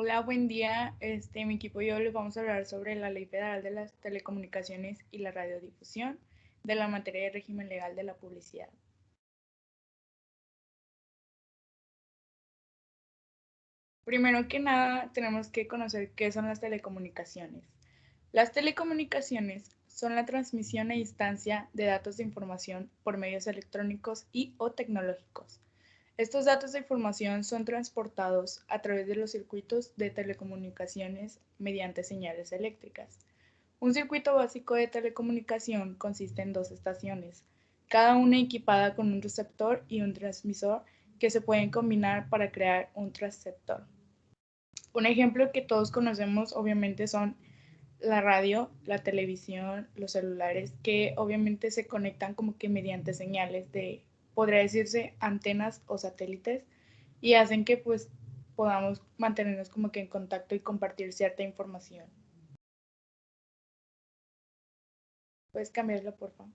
Hola, buen día. Mi equipo y yo les vamos a hablar sobre la Ley Federal de las Telecomunicaciones y la Radiodifusión de la materia de régimen legal de la publicidad. Primero que nada, tenemos que conocer qué son las telecomunicaciones. Las telecomunicaciones son la transmisión a distancia de datos de información por medios electrónicos y o tecnológicos. Estos datos de información son transportados a través de los circuitos de telecomunicaciones mediante señales eléctricas. Un circuito básico de telecomunicación consiste en dos estaciones, cada una equipada con un receptor y un transmisor que se pueden combinar para crear un transceptor. Un ejemplo que todos conocemos obviamente son la radio, la televisión, los celulares, que obviamente se conectan como que mediante señales de, podría decirse, antenas o satélites y hacen que pues podamos mantenernos como que en contacto y compartir cierta información. ¿Puedes cambiarlo, por favor?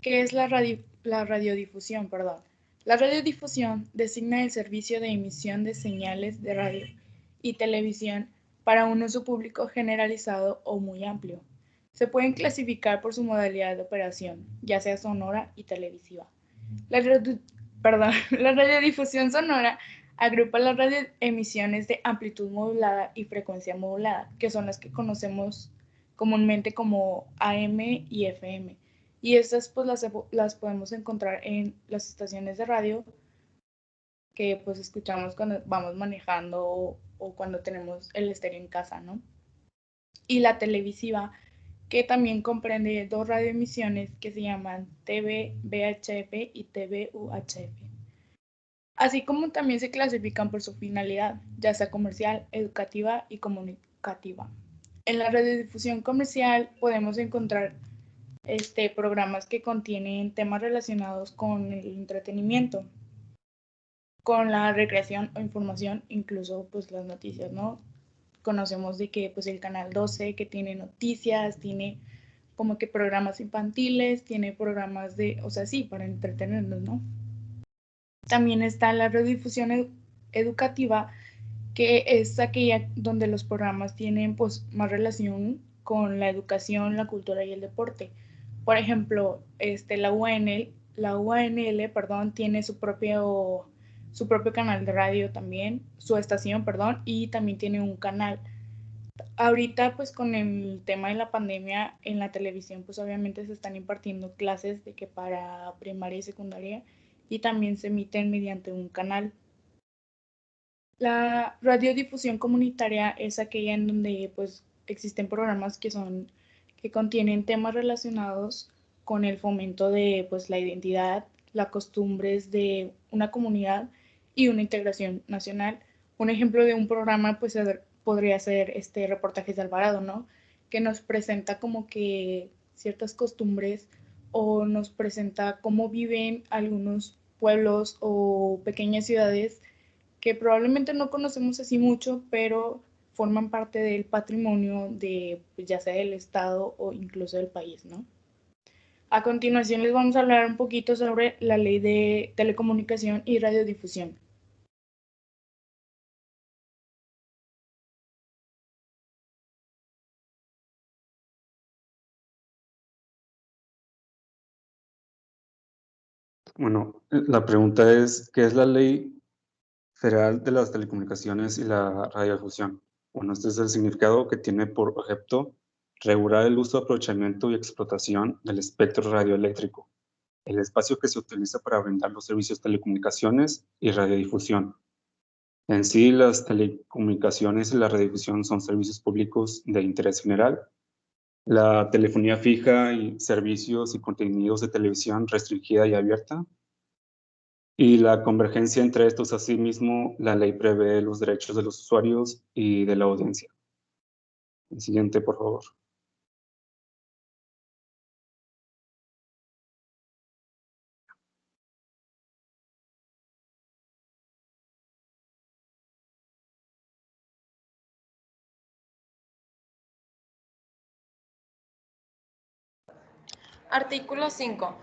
¿Qué es la radiodifusión? Perdón. La radiodifusión designa el servicio de emisión de señales de radio y televisión para un uso público generalizado o muy amplio. Se pueden clasificar por su modalidad de operación, ya sea sonora y televisiva. La, perdón, la radiodifusión sonora agrupa las radioemisiones de amplitud modulada y frecuencia modulada, que son las que conocemos comúnmente como AM y FM. Y estas pues las podemos encontrar en las estaciones de radio que pues escuchamos cuando vamos manejando o cuando tenemos el estéreo en casa, ¿no? Y la televisiva, que también comprende dos radioemisiones que se llaman TV VHF y TV UHF. Así como también se clasifican por su finalidad, ya sea comercial, educativa y comunicativa. En la radiodifusión comercial podemos encontrar programas que contienen temas relacionados con el entretenimiento, con la recreación o información, incluso pues las noticias, ¿no? Conocemos de que pues el canal 12 que tiene noticias, tiene como que programas infantiles, tiene programas de, o sea, sí, para entretenernos, ¿no? También está la radiodifusión educativa, que es aquella donde los programas tienen pues más relación con la educación, la cultura y el deporte. Por ejemplo, la UNL, perdón, tiene su propio canal de radio también, su estación, perdón, y también tiene un canal. Ahorita, pues con el tema de la pandemia en la televisión, pues obviamente se están impartiendo clases de que para primaria y secundaria y también se emiten mediante un canal. La radiodifusión comunitaria es aquella en donde pues existen programas que contienen temas relacionados con el fomento de pues la identidad, las costumbres de una comunidad y una integración nacional. Un ejemplo de un programa pues podría ser este Reportajes de Alvarado, ¿no? Que nos presenta como que ciertas costumbres o nos presenta cómo viven algunos pueblos o pequeñas ciudades que probablemente no conocemos así mucho, pero forman parte del patrimonio de, pues, ya sea del Estado o incluso del país, ¿no? A continuación les vamos a hablar un poquito sobre la ley de telecomunicación y radiodifusión. Bueno, la pregunta es, ¿qué es la Ley Federal de las Telecomunicaciones y la Radiodifusión? Bueno, este es el significado que tiene por objeto regular el uso, aprovechamiento y explotación del espectro radioeléctrico, el espacio que se utiliza para brindar los servicios de telecomunicaciones y radiodifusión. En sí, las telecomunicaciones y la radiodifusión son servicios públicos de interés general. La telefonía fija y servicios y contenidos de televisión restringida y abierta. Y la convergencia entre estos, asimismo, la ley prevé los derechos de los usuarios y de la audiencia. El siguiente, por favor. Artículo 5.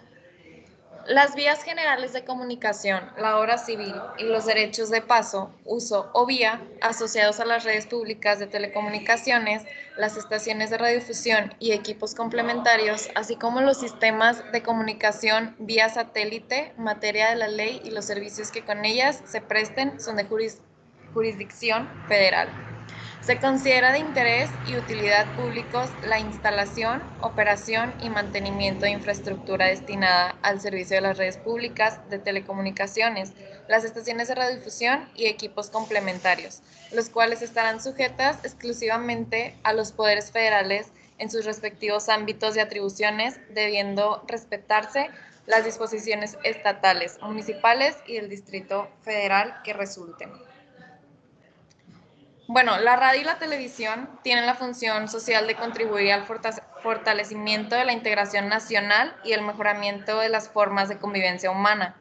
Las vías generales de comunicación, la obra civil y los derechos de paso, uso o vía asociados a las redes públicas de telecomunicaciones, las estaciones de radiodifusión y equipos complementarios, así como los sistemas de comunicación vía satélite, materia de la ley y los servicios que con ellas se presten son de jurisdicción federal. Se considera de interés y utilidad públicos la instalación, operación y mantenimiento de infraestructura destinada al servicio de las redes públicas de telecomunicaciones, las estaciones de radiodifusión y equipos complementarios, los cuales estarán sujetas exclusivamente a los poderes federales en sus respectivos ámbitos de atribuciones, debiendo respetarse las disposiciones estatales, municipales y del Distrito Federal que resulten. Bueno, la radio y la televisión tienen la función social de contribuir al fortalecimiento de la integración nacional y el mejoramiento de las formas de convivencia humana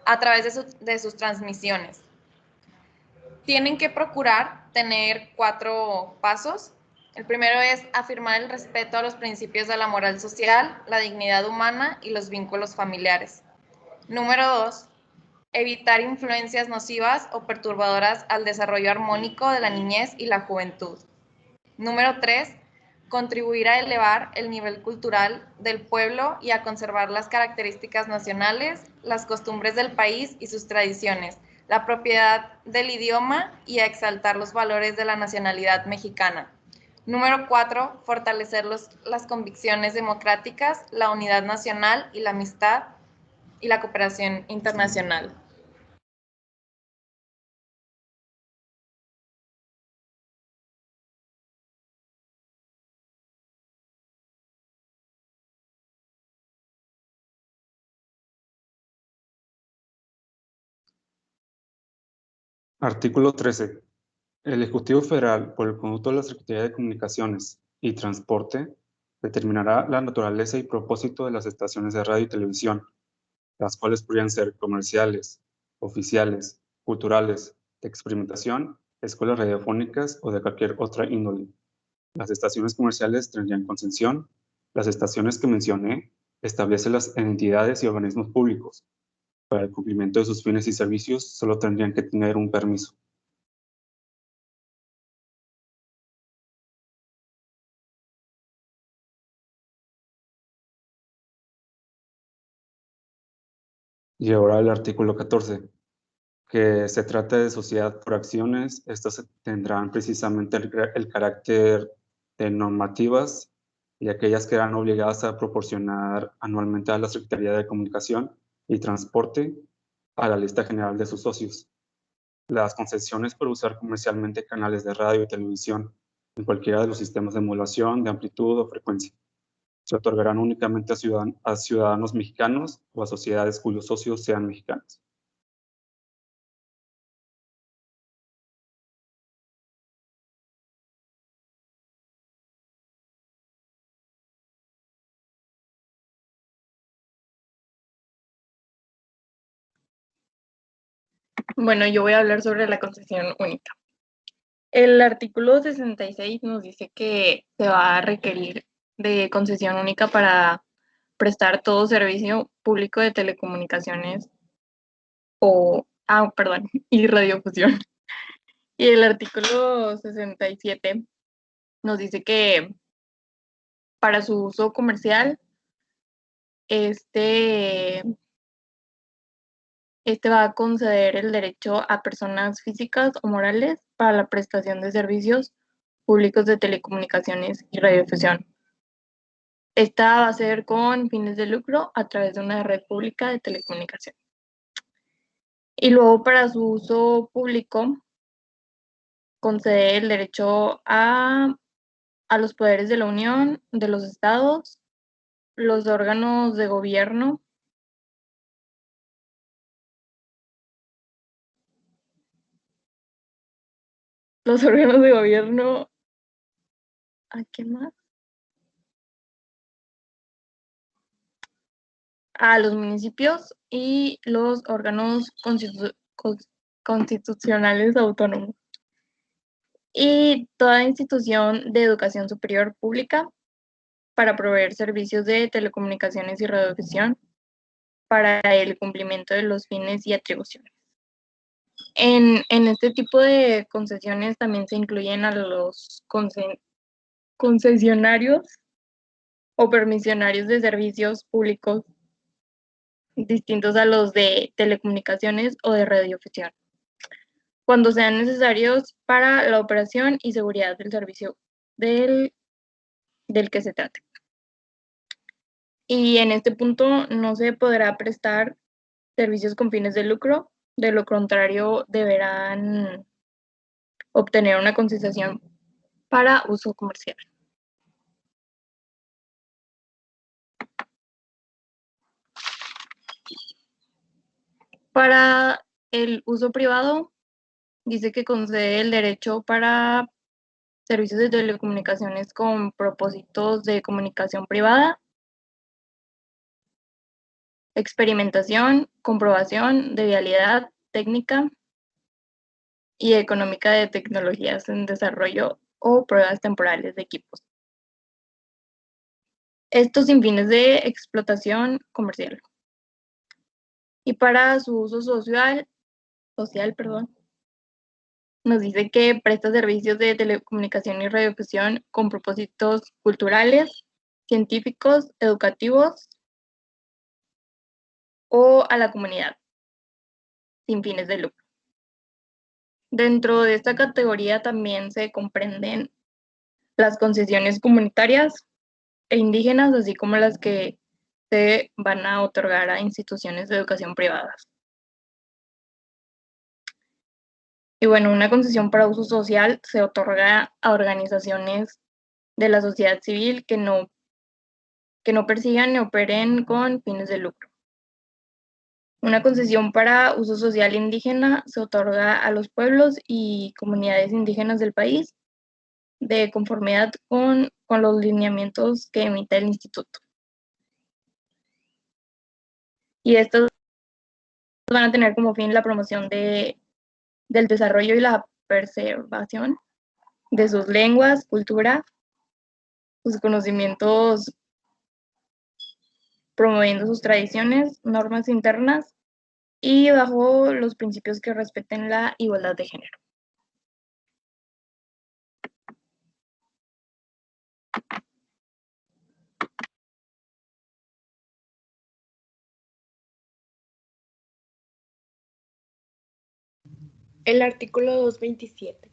a través de sus transmisiones. Tienen que procurar tener 4 pasos. El primero es afirmar el respeto a los principios de la moral social, la dignidad humana y los vínculos familiares. Número 2. Evitar influencias nocivas o perturbadoras al desarrollo armónico de la niñez y la juventud. Número 3. Contribuir a elevar el nivel cultural del pueblo y a conservar las características nacionales, las costumbres del país y sus tradiciones, la propiedad del idioma y a exaltar los valores de la nacionalidad mexicana. Número 4. Fortalecer las convicciones democráticas, la unidad nacional y la amistad y la cooperación internacional. Artículo 13. El Ejecutivo Federal, por el conducto de la Secretaría de Comunicaciones y Transporte, determinará la naturaleza y propósito de las estaciones de radio y televisión, las cuales podrían ser comerciales, oficiales, culturales, de experimentación, escuelas radiofónicas o de cualquier otra índole. Las estaciones comerciales tendrían concesión. Las estaciones que mencioné establecen las entidades y organismos públicos. Para el cumplimiento de sus fines y servicios solo tendrían que tener un permiso. Y ahora el artículo 14, que se trata de sociedad por acciones. Estas tendrán precisamente el carácter de normativas y aquellas que eran obligadas a proporcionar anualmente a la Secretaría de Comunicación y Transporte a la lista general de sus socios. Las concesiones por usar comercialmente canales de radio y televisión en cualquiera de los sistemas de modulación, de amplitud o frecuencia se otorgarán únicamente a ciudadanos mexicanos o a sociedades cuyos socios sean mexicanos. Bueno, yo voy a hablar sobre la concesión única. El artículo 66 nos dice que se va a requerir de concesión única para prestar todo servicio público de telecomunicaciones y radiofusión. Y el artículo 67 nos dice que para su uso comercial, este va a conceder el derecho a personas físicas o morales para la prestación de servicios públicos de telecomunicaciones y radiodifusión. Esta va a ser con fines de lucro a través de una red pública de telecomunicación. Y luego para su uso público, concede el derecho a los poderes de la Unión, de los estados, los órganos de gobierno, ¿a qué más? A los municipios y los órganos constitucionales autónomos. Y toda institución de educación superior pública para proveer servicios de telecomunicaciones y radiodifusión para el cumplimiento de los fines y atribuciones. En este tipo de concesiones también se incluyen a los concesionarios o permisionarios de servicios públicos distintos a los de telecomunicaciones o de radiodifusión, cuando sean necesarios para la operación y seguridad del servicio del que se trate. Y en este punto no se podrá prestar servicios con fines de lucro, de lo contrario deberán obtener una concesión para uso comercial. Para el uso privado, dice que concede el derecho para servicios de telecomunicaciones con propósitos de comunicación privada, experimentación, comprobación de viabilidad técnica y económica de tecnologías en desarrollo o pruebas temporales de equipos. Esto sin fines de explotación comercial. Y para su uso social, nos dice que presta servicios de telecomunicación y radiodifusión con propósitos culturales, científicos, educativos o a la comunidad, sin fines de lucro. Dentro de esta categoría también se comprenden las concesiones comunitarias e indígenas, así como las que se van a otorgar a instituciones de educación privadas. Y bueno, una concesión para uso social se otorga a organizaciones de la sociedad civil que no persigan ni operen con fines de lucro. Una concesión para uso social indígena se otorga a los pueblos y comunidades indígenas del país de conformidad con los lineamientos que emite el instituto. Y estos van a tener como fin la promoción del desarrollo y la preservación de sus lenguas, cultura, sus conocimientos, promoviendo sus tradiciones, normas internas y bajo los principios que respeten la igualdad de género. El artículo 227.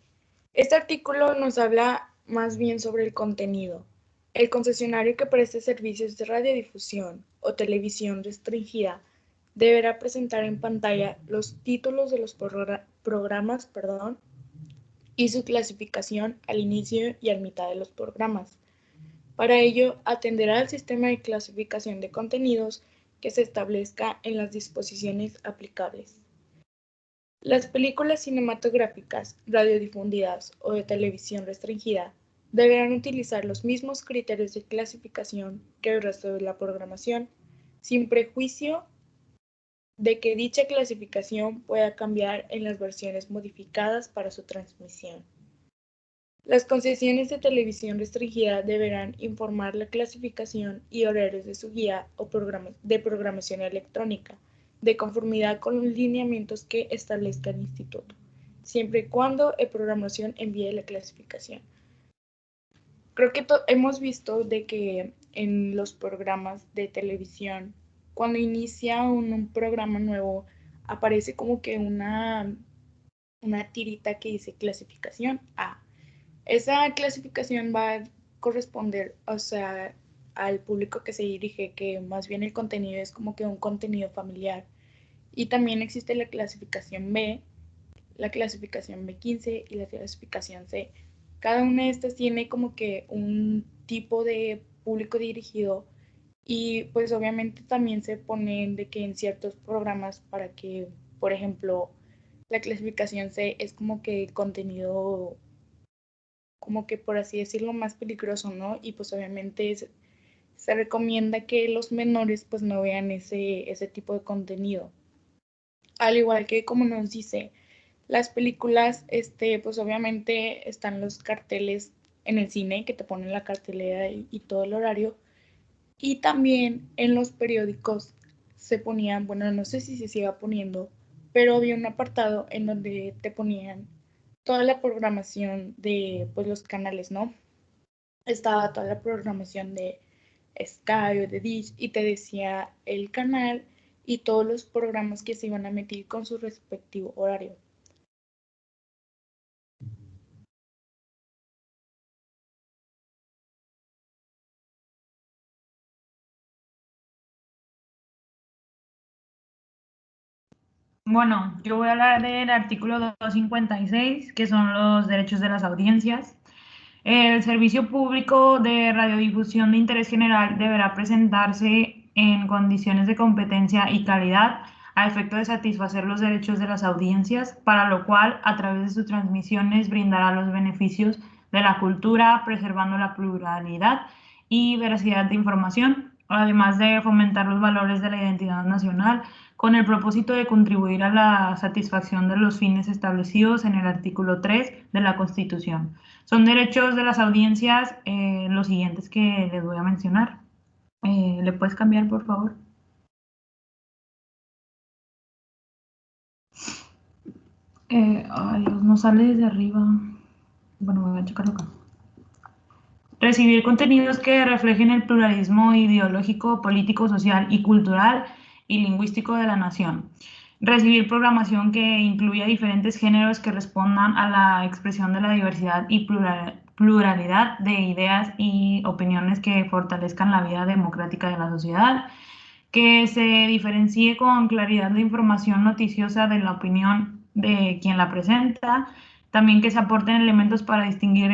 Este artículo nos habla más bien sobre el contenido. El concesionario que preste servicios de radiodifusión o televisión restringida deberá presentar en pantalla los títulos de los programas y su clasificación al inicio y a mitad de los programas. Para ello, atenderá al sistema de clasificación de contenidos que se establezca en las disposiciones aplicables. Las películas cinematográficas, radiodifundidas o de televisión restringida deberán utilizar los mismos criterios de clasificación que el resto de la programación, sin prejuicio de que dicha clasificación pueda cambiar en las versiones modificadas para su transmisión. Las concesiones de televisión restringida deberán informar la clasificación y horarios de su guía o de programación electrónica, de conformidad con los lineamientos que establezca el instituto, siempre y cuando el programación envíe la clasificación. Creo que hemos visto de que en los programas de televisión, cuando inicia un programa nuevo, aparece como que una tirita que dice clasificación A. Esa clasificación va a corresponder, o sea, al público que se dirige, que más bien el contenido es como que un contenido familiar. Y también existe la clasificación B, la clasificación B15 y la clasificación C. Cada una de estas tiene como que un tipo de público dirigido y pues obviamente también se ponen de que en ciertos programas para que, por ejemplo, la clasificación C es como que contenido, como que por así decirlo, más peligroso, ¿no? Y pues obviamente se recomienda que los menores pues no vean ese tipo de contenido. Al igual que como nos dice, las películas, pues obviamente están los carteles en el cine que te ponen la cartelera y todo el horario. Y también en los periódicos se ponían, bueno, no sé si se siga poniendo, pero había un apartado en donde te ponían toda la programación de pues los canales, ¿no? Estaba toda la programación de Sky o de Dish y te decía el canal y todos los programas que se iban a emitir con su respectivo horario. Bueno, yo voy a hablar del artículo 256, que son los derechos de las audiencias. El servicio público de radiodifusión de interés general deberá presentarse en condiciones de competencia y calidad a efecto de satisfacer los derechos de las audiencias, para lo cual, a través de sus transmisiones, brindará los beneficios de la cultura, preservando la pluralidad y veracidad de información, además de fomentar los valores de la identidad nacional, con el propósito de contribuir a la satisfacción de los fines establecidos en el artículo 3 de la Constitución. Son derechos de las audiencias los siguientes que les voy a mencionar. ¿Le puedes cambiar, por favor? Ay, Dios, no sale desde arriba. Bueno, voy a checarlo acá. Recibir contenidos que reflejen el pluralismo ideológico, político, social y cultural y lingüístico de la nación. Recibir programación que incluya diferentes géneros que respondan a la expresión de la diversidad y pluralidad de ideas y opiniones que fortalezcan la vida democrática de la sociedad. Que se diferencie con claridad la información noticiosa de la opinión de quien la presenta. También que se aporten elementos para distinguir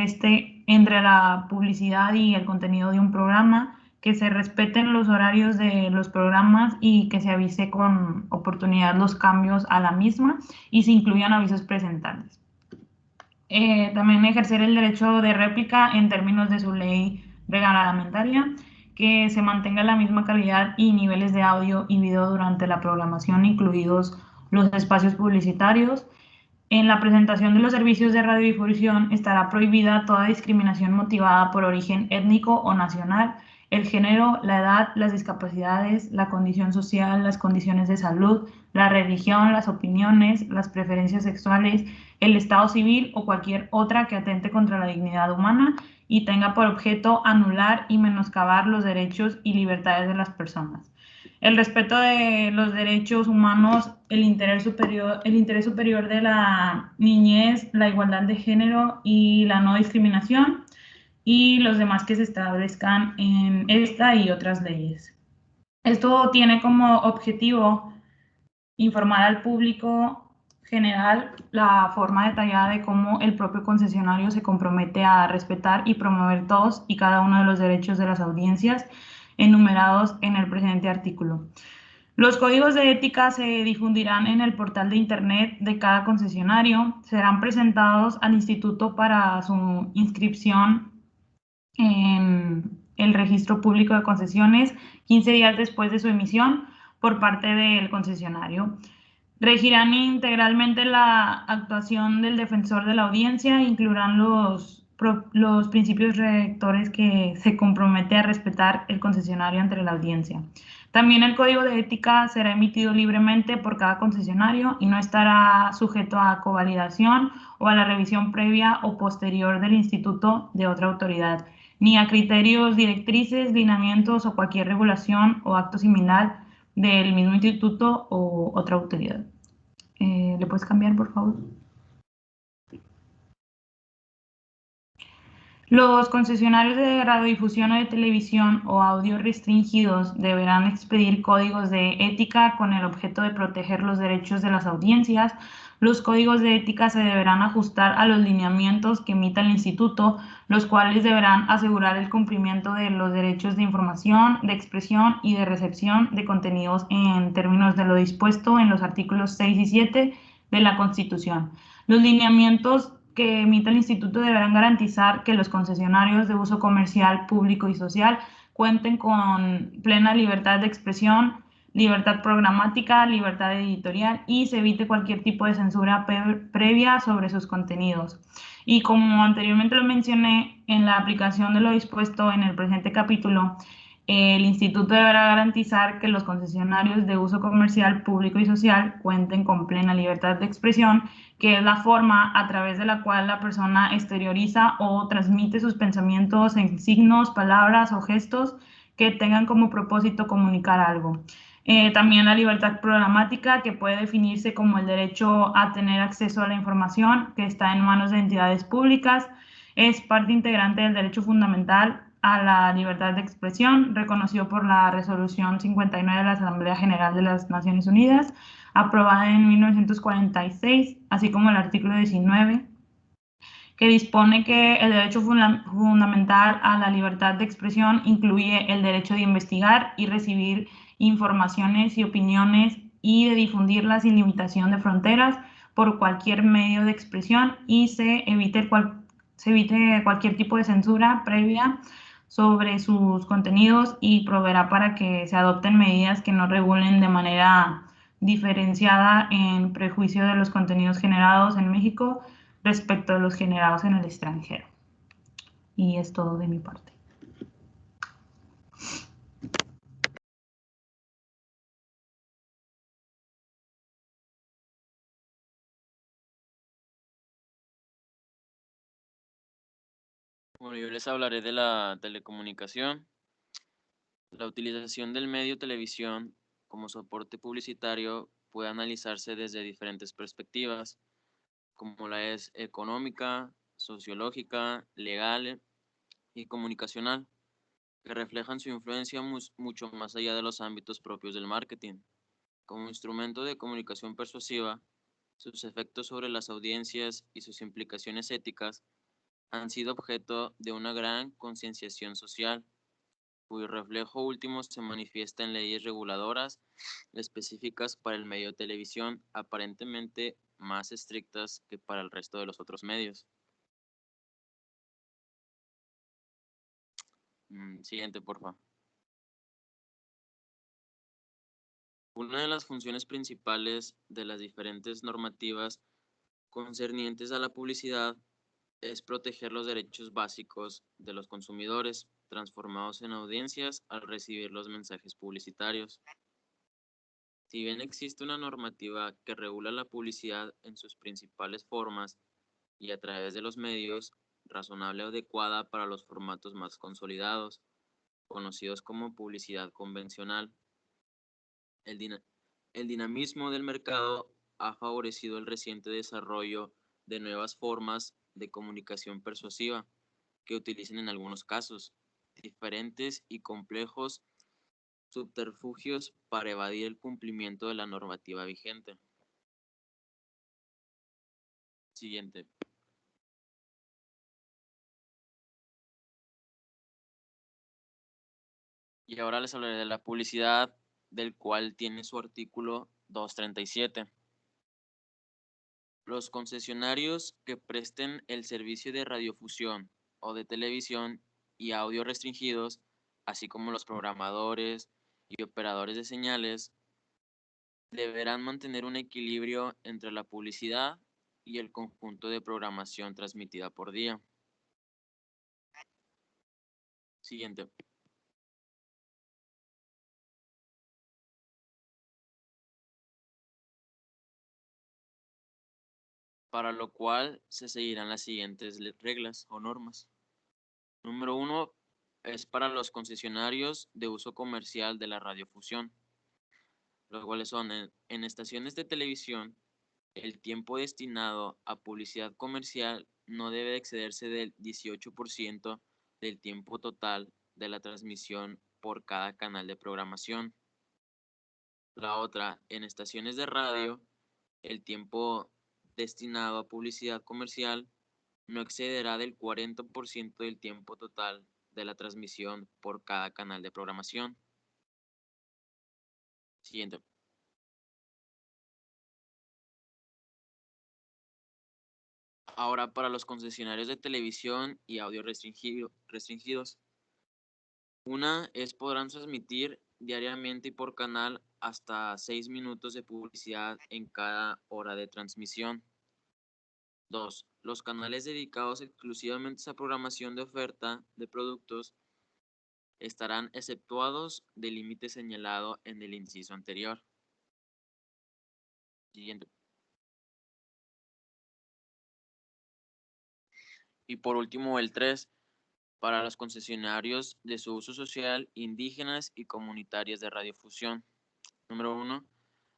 entre la publicidad y el contenido de un programa, que se respeten los horarios de los programas y que se avise con oportunidad los cambios a la misma y se incluyan avisos presentables. También ejercer el derecho de réplica en términos de su ley reglamentaria, que se mantenga la misma calidad y niveles de audio y video durante la programación, incluidos los espacios publicitarios. En la presentación de los servicios de radiodifusión estará prohibida toda discriminación motivada por origen étnico o nacional, el género, la edad, las discapacidades, la condición social, las condiciones de salud, la religión, las opiniones, las preferencias sexuales, el estado civil o cualquier otra que atente contra la dignidad humana y tenga por objeto anular y menoscabar los derechos y libertades de las personas. El respeto de los derechos humanos, el interés superior de la niñez, la igualdad de género y la no discriminación, y los demás que se establezcan en esta y otras leyes. Esto tiene como objetivo informar al público general la forma detallada de cómo el propio concesionario se compromete a respetar y promover todos y cada uno de los derechos de las audiencias enumerados en el presente artículo. Los códigos de ética se difundirán en el portal de internet de cada concesionario, serán presentados al instituto para su inscripción en el registro público de concesiones 15 días después de su emisión por parte del concesionario. Regirán integralmente la actuación del defensor de la audiencia, incluirán los principios rectores que se compromete a respetar el concesionario ante la audiencia. También el código de ética será emitido libremente por cada concesionario y no estará sujeto a covalidación o a la revisión previa o posterior del instituto de otra autoridad, ni a criterios, directrices, lineamientos o cualquier regulación o acto similar del mismo instituto o otra autoridad. ¿Le puedes cambiar, por favor? Los concesionarios de radiodifusión o de televisión o audio restringidos deberán expedir códigos de ética con el objeto de proteger los derechos de las audiencias. Los códigos de ética se deberán ajustar a los lineamientos que emita el instituto, los cuales deberán asegurar el cumplimiento de los derechos de información, de expresión y de recepción de contenidos en términos de lo dispuesto en los artículos 6 y 7 de la Constitución. Los lineamientos que emita el instituto deberán garantizar que los concesionarios de uso comercial, público y social cuenten con plena libertad de expresión, libertad programática, libertad editorial y se evite cualquier tipo de censura previa sobre sus contenidos. Y como anteriormente lo mencioné, en la aplicación de lo dispuesto en el presente capítulo, El instituto deberá garantizar que los concesionarios de uso comercial, público y social cuenten con plena libertad de expresión, que es la forma a través de la cual la persona exterioriza o transmite sus pensamientos en signos, palabras o gestos que tengan como propósito comunicar algo. También la libertad programática, que puede definirse como el derecho a tener acceso a la información que está en manos de entidades públicas. Es parte integrante del derecho fundamental a la libertad de expresión, reconocido por la Resolución 59 de la Asamblea General de las Naciones Unidas, aprobada en 1946, así como el artículo 19, que dispone que el derecho fundamental a la libertad de expresión incluye el derecho de investigar y recibir informaciones y opiniones y de difundirlas sin limitación de fronteras por cualquier medio de expresión, y se evite cualquier tipo de censura previa sobre sus contenidos, y proveerá para que se adopten medidas que no regulen de manera diferenciada en prejuicio de los contenidos generados en México respecto a los generados en el extranjero. Y es todo de mi parte. Bueno, yo les hablaré de la telecomunicación. La utilización del medio televisión como soporte publicitario puede analizarse desde diferentes perspectivas, como la es económica, sociológica, legal y comunicacional, que reflejan su influencia mucho más allá de los ámbitos propios del marketing. Como instrumento de comunicación persuasiva, sus efectos sobre las audiencias y sus implicaciones éticas han sido objeto de una gran concienciación social, cuyo reflejo último se manifiesta en leyes reguladoras específicas para el medio de televisión, aparentemente más estrictas que para el resto de los otros medios. Siguiente, por favor. Una de las funciones principales de las diferentes normativas concernientes a la publicidad es proteger los derechos básicos de los consumidores, transformados en audiencias al recibir los mensajes publicitarios. Si bien existe una normativa que regula la publicidad en sus principales formas y a través de los medios, razonable o adecuada para los formatos más consolidados, conocidos como publicidad convencional, el dinamismo del mercado ha favorecido el reciente desarrollo de nuevas formas de comunicación persuasiva que utilizan en algunos casos diferentes y complejos subterfugios para evadir el cumplimiento de la normativa vigente. Siguiente. Y ahora les hablaré de la publicidad, del cual tiene su artículo 237. Los concesionarios que presten el servicio de radiofusión o de televisión y audio restringidos, así como los programadores y operadores de señales, deberán mantener un equilibrio entre la publicidad y el conjunto de programación transmitida por día. Siguiente. Para lo cual se seguirán las siguientes reglas o normas. Número 1 es para los concesionarios de uso comercial de la radiofusión, los cuales son en estaciones de televisión. El tiempo destinado a publicidad comercial no debe excederse del 18% del tiempo total de la transmisión por cada canal de programación. La otra, en estaciones de radio, el tiempo destinado a publicidad comercial no excederá del 40% del tiempo total de la transmisión por cada canal de programación. Siguiente. Ahora, para los concesionarios de televisión y audio restringidos. Una es podrán transmitir diariamente y por canal hasta 6 minutos de publicidad en cada hora de transmisión. 2. Los canales dedicados exclusivamente a programación de oferta de productos estarán exceptuados del límite señalado en el inciso anterior. Siguiente. Y por último, el 3, para los concesionarios de su uso social, indígenas y comunitarias de radiodifusión. Número 1.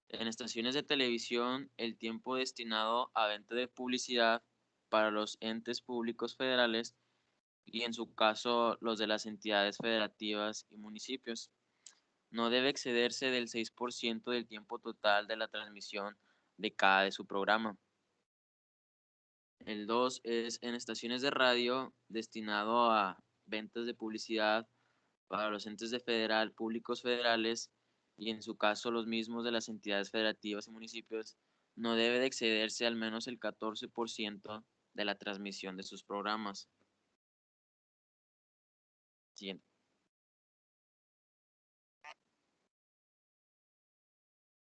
En estaciones de televisión, el tiempo destinado a venta de publicidad para los entes públicos federales y en su caso los de las entidades federativas y municipios no debe excederse del 6% del tiempo total de la transmisión de cada de su programa. El 2 es en estaciones de radio destinado a ventas de publicidad para los entes públicos federales y en su caso los mismos de las entidades federativas y municipios, no debe de excederse al menos el 14% de la transmisión de sus programas. Siguiente.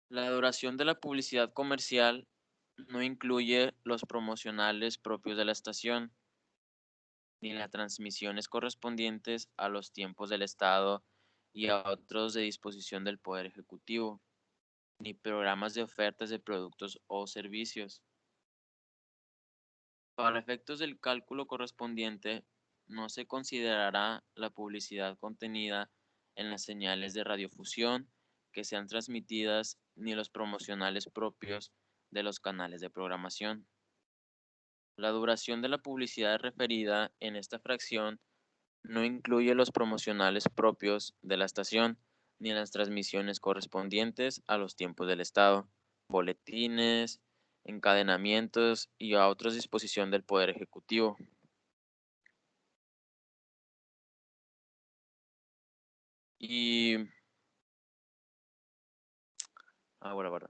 La duración de la publicidad comercial no incluye los promocionales propios de la estación, ni las transmisiones correspondientes a los tiempos del Estado y a otros de disposición del Poder Ejecutivo, ni programas de ofertas de productos o servicios. Para efectos del cálculo correspondiente, no se considerará la publicidad contenida en las señales de radiofusión que sean transmitidas ni los promocionales propios de los canales de programación. La duración de la publicidad referida en esta fracción no incluye los promocionales propios de la estación ni las transmisiones correspondientes a los tiempos del Estado, boletines, encadenamientos y a otras disposición del Poder Ejecutivo. Y bueno.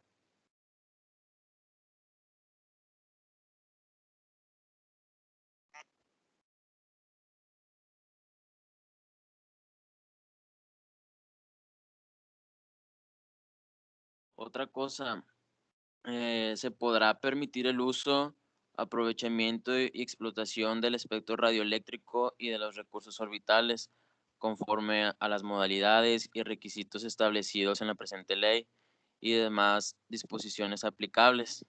Otra cosa, se podrá permitir el uso, aprovechamiento y explotación del espectro radioeléctrico y de los recursos orbitales, conforme a las modalidades y requisitos establecidos en la presente ley y demás disposiciones aplicables.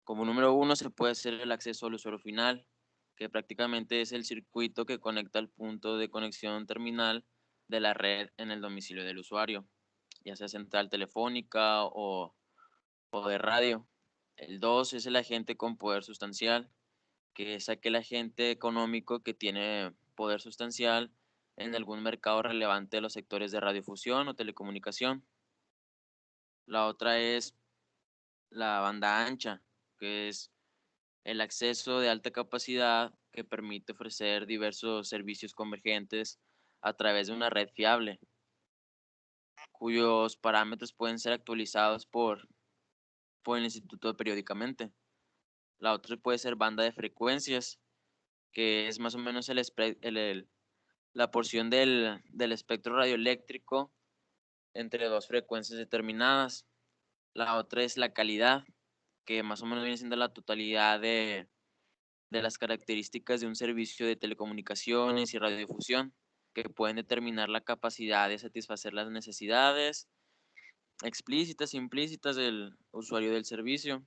Como número 1 se puede hacer el acceso al usuario final, que prácticamente es el circuito que conecta el punto de conexión terminal de la red en el domicilio del usuario, ya sea central telefónica o de radio. El 2 es el agente con poder sustancial, que es aquel agente económico que tiene poder sustancial en algún mercado relevante de los sectores de radiofusión o telecomunicación. La otra es la banda ancha, que es el acceso de alta capacidad que permite ofrecer diversos servicios convergentes a través de una red fiable, cuyos parámetros pueden ser actualizados por el instituto periódicamente. La otra puede ser banda de frecuencias, que es más o menos la porción del espectro radioeléctrico entre dos frecuencias determinadas. La otra es la calidad, que más o menos viene siendo la totalidad de las características de un servicio de telecomunicaciones y radiodifusión, que pueden determinar la capacidad de satisfacer las necesidades explícitas e implícitas del usuario del servicio.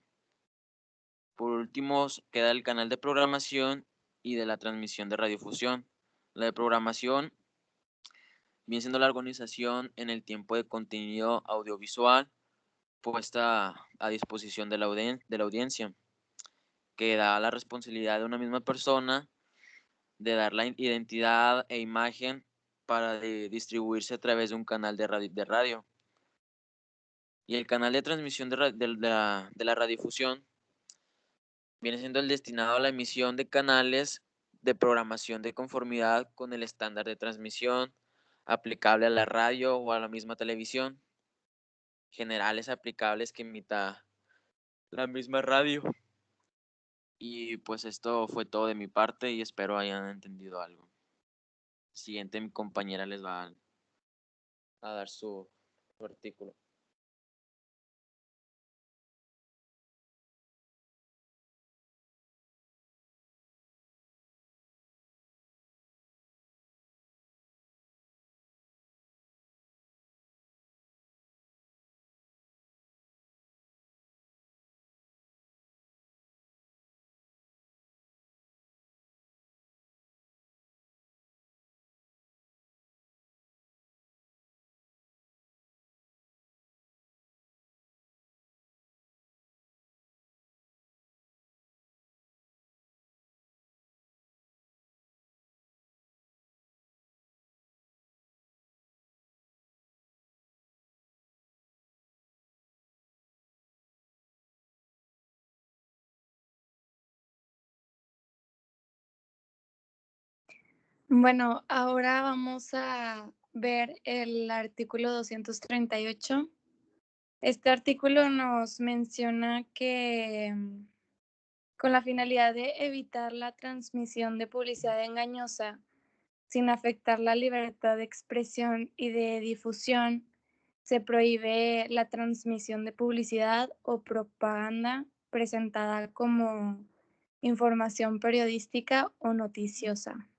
Por último, queda el canal de programación y de la transmisión de radiofusión. La de programación viene siendo la organización en el tiempo de contenido audiovisual puesta a disposición de la audiencia, que da la responsabilidad de una misma persona de dar la identidad e imagen para distribuirse a través de un canal de radio. Y el canal de transmisión de la radiodifusión viene siendo el destinado a la emisión de canales de programación de conformidad con el estándar de transmisión aplicable a la radio o a la misma televisión, generales aplicables que emita la misma radio. Y pues esto fue todo de mi parte y espero hayan entendido algo. Siguiente, mi compañera les va a dar su artículo. Bueno, ahora vamos a ver el artículo 238. Este artículo nos menciona que con la finalidad de evitar la transmisión de publicidad engañosa sin afectar la libertad de expresión y de difusión, se prohíbe la transmisión de publicidad o propaganda presentada como información periodística o noticiosa.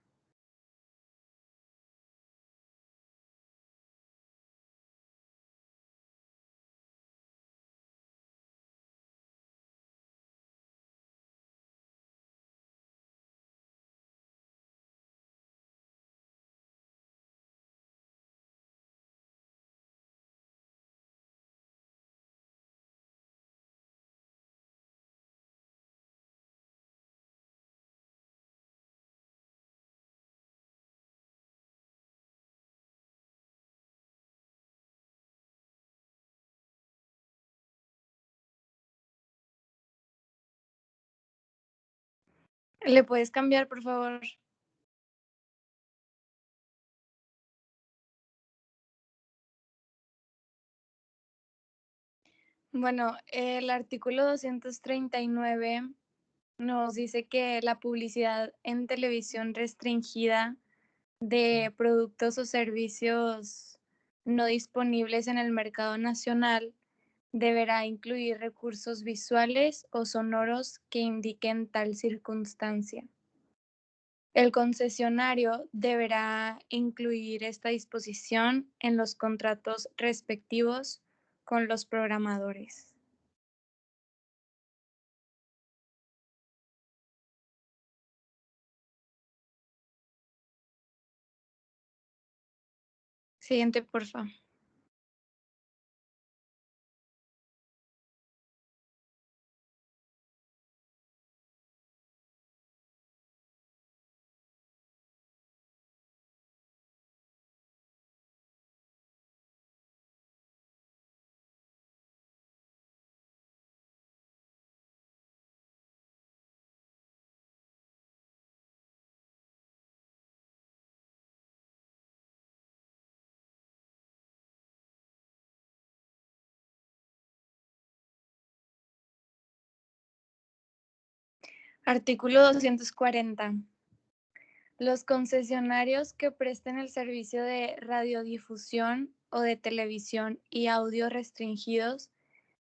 ¿Le puedes cambiar, por favor? Bueno, el artículo 239 nos dice que la publicidad en televisión restringida de productos o servicios no disponibles en el mercado nacional deberá incluir recursos visuales o sonoros que indiquen tal circunstancia. El concesionario deberá incluir esta disposición en los contratos respectivos con los programadores. Siguiente, por favor. Artículo 240. Los concesionarios que presten el servicio de radiodifusión o de televisión y audio restringidos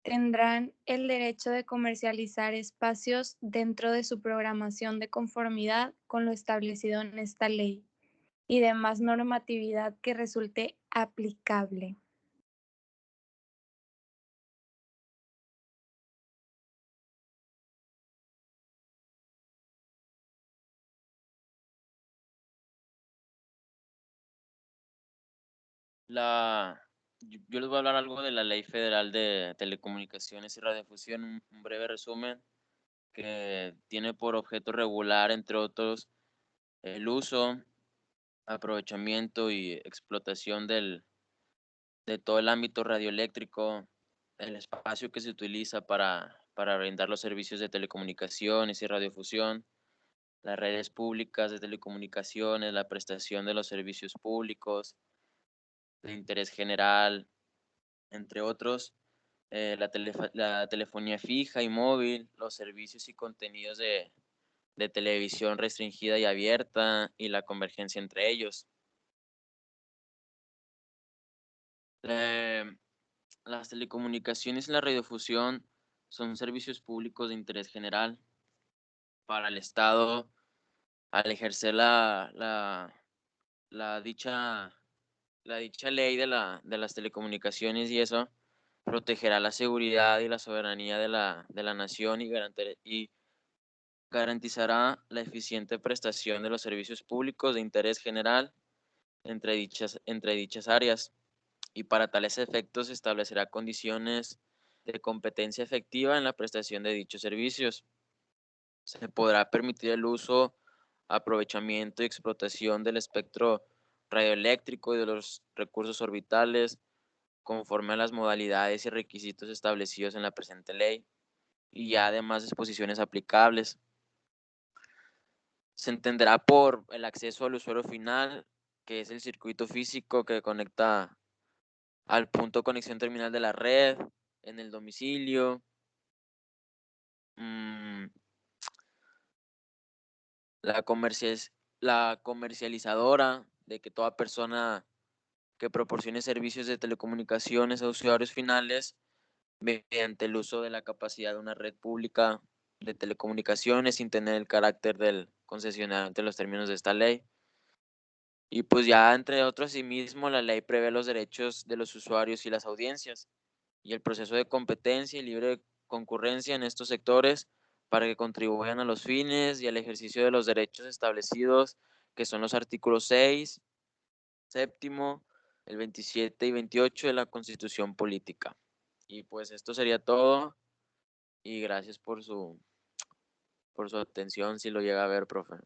tendrán el derecho de comercializar espacios dentro de su programación de conformidad con lo establecido en esta ley y demás normatividad que resulte aplicable. Yo les voy a hablar algo de la Ley Federal de Telecomunicaciones y Radiodifusión, un breve resumen que tiene por objeto regular, entre otros, el uso, aprovechamiento y explotación de todo el ámbito radioeléctrico, el espacio que se utiliza para brindar los servicios de telecomunicaciones y radiodifusión, las redes públicas de telecomunicaciones, la prestación de los servicios públicos de interés general, entre otros, la telefonía fija y móvil, los servicios y contenidos de televisión restringida y abierta y la convergencia entre ellos. Las telecomunicaciones y la radiodifusión son servicios públicos de interés general para el Estado. Al ejercer la dicha ley de las telecomunicaciones y eso, protegerá la seguridad y la soberanía de la nación y garantizará la eficiente prestación de los servicios públicos de interés general entre dichas áreas, y para tales efectos establecerá condiciones de competencia efectiva en la prestación de dichos servicios. Se podrá permitir el uso, aprovechamiento y explotación del espectro radioeléctrico y de los recursos orbitales conforme a las modalidades y requisitos establecidos en la presente ley y ya además disposiciones aplicables. se entenderá por el acceso al usuario final, que es el circuito físico que conecta al punto de conexión terminal de la red, en el domicilio. La comercializadora, de que toda persona que proporcione servicios de telecomunicaciones a usuarios finales mediante el uso de la capacidad de una red pública de telecomunicaciones sin tener el carácter del concesionario ante los términos de esta ley. Y pues ya entre otros, asimismo, la ley prevé los derechos de los usuarios y las audiencias y el proceso de competencia y libre concurrencia en estos sectores para que contribuyan a los fines y al ejercicio de los derechos establecidos, que son los artículos 6, séptimo, el 27 y 28 de la Constitución Política. Y pues esto sería todo y gracias por su atención, si lo llega a ver, profe.